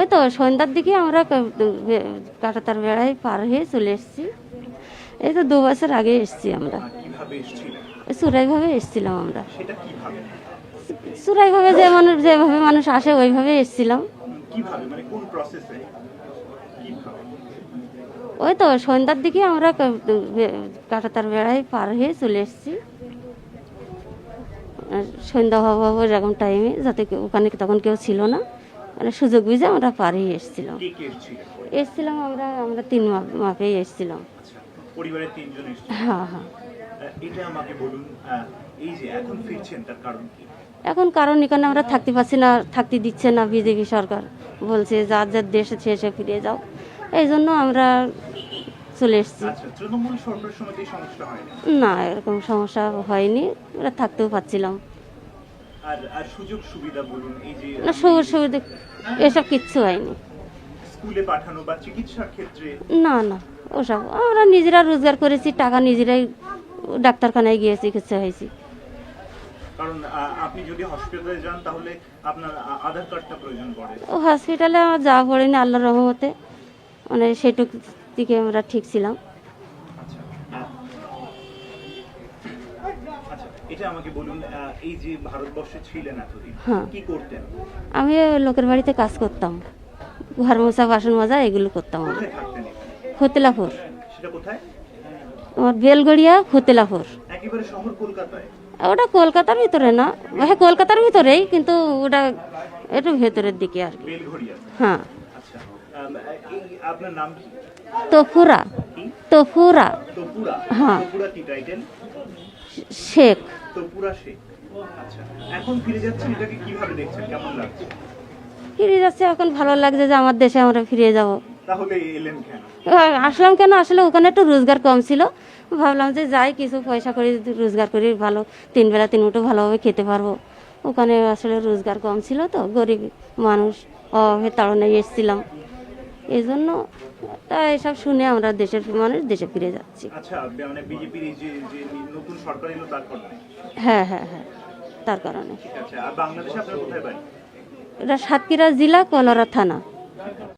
ওই তো সন্ধ্যার দিকে আমরা কাঁটাতার বেড়ায় পার হয়ে চলে এসেছি। এই তো 2 বছর আগে এসেছি আমরা। কিভাবে এসেছিলেন? চুরাইভাবে এসেছিলাম আমরা। সেটা কিভাবে? চুরাইভাবে যেভাবে মানুষ আসে ওইভাবে এসেছিলাম। কিভাবে মানে কোন প্রসেসে? কিভাবে? ওই তো সন্ধ্যার দিকে আমরা কাঁটাতার বেড়ায় পার হয়ে চলে এসেছি। সন্ধ্যা হওয়া এরকম টাইমে, যাতে ওখানে তখন কেউ ছিল না, মানে সুযোগ বুঝে আমরা পার হয়ে এসেছিলাম। কে কে এসেছিলেন? এসেছিলাম আমরা 3 মাপেই এসেছিলাম। আচ্ছা, পরিবারের 3 জন এসেছিলেন। হ্যাঁ হ্যাঁ। এটা আমাকে বলুন, এই যে এখন ফিরছেন তার কারণ কি? এখন কারণ এখানে আমরা থাকতে পারছি না, থাকতে দিচ্ছে না বিজেপি সরকার। বলছে যার যার দেশে শেষে ফিরে যাও, এই জন্য আমরা চলে এসেছি। আচ্ছা, তৃণমূল সরকারের সময় এই সমস্যা হয় না, এরকম সমস্যা হয়নি, আমরা থাকতেও পারছিলাম। আর সুযোগ সুবিধা বলুন, এই যে না, সবুজ সুবিধা এসব কিচ্ছু হয়নি। স্কুলে পাঠানো বা চিকিৎসার ক্ষেত্রে? না না, ওসব আমরা নিজেরা রোজগার করেছি, টাকা নিজেরাই ডাক্তারখানায় গিয়ে চিকিৎসা হয়েছি। কারণ আপনি যদি হসপিটালে যান তাহলে আপনার আধার কার্ডটা প্রয়োজন পড়ে। ও হসপিটালে আমার যাওয়া পড়েনি আল্লাহর রহমতে, মানে সেটুকু দিকে আমরা ঠিক ছিলাম। আচ্ছা, আচ্ছা, এটা আমাকে বলুন, এই যে ভারতবর্ষে ছিলেন এতদিন, হ্যাঁ। কি করতেন? আমি লোকের বাড়িতে কাজ করতাম, ঘর মোছা বাসন মাজা এগুলো করতাম আমরা। কোথায় থাকতেন এখানে? খতেলাপুর, সেটা কোথায়? আমার বেলগড়িয়া খতেলাপুর। একেবারে শহর কলকাতায়? ওটা কলকাতার ভিতরে না, হ্যাঁ কলকাতার ভিতরেই, কিন্তু ওটা একটু ভেতরের দিকে আর কি। বেলঘড়িয়া? হ্যাঁ। আচ্ছা, এই আপনার নাম কি? তফুরা। কি? তফুরা। তপুরা? হ্যাঁ। তপুরা কি টাইটেল? শেখ। তপুরা শেখ। আচ্ছা, এখন ফিরে যাচ্ছেন, এটাকে কিভাবে দেখছেন, কেমন লাগছে? ফিরে যাচ্ছে, এখন ভালো লাগছে যে আমার দেশে আমরা ফিরে যাব। তাহলে এলেন কেন? আসলাম কেন, আসলে ওখানে একটু রোজগার কম ছিল, ভাবলাম যে যাই কিছু পয়সা করে রোজগার করি, ভালো 3 বেলা 3 মুঠো ভালোভাবে খেতে পারবো। ওখানে আসলে রোজগার কম ছিল, তো গরিব মানুষ, অভাবের তাড়নায় এসেছিলাম, এই জন্য তাই এসব শুনে আমরা দেশের মানুষ দেশে ফিরে যাচ্ছি। আচ্ছা, মানে বিজেপির এই যে যে নতুন সরকার এলো তার কারণে? হ্যাঁ হ্যাঁ হ্যাঁ, তার কারণে। ঠিক আছে। আর বাংলাদেশে আপনার কোথায় বাড়ি? এটা সাতক্ষীরা জেলা, কলরা থানা।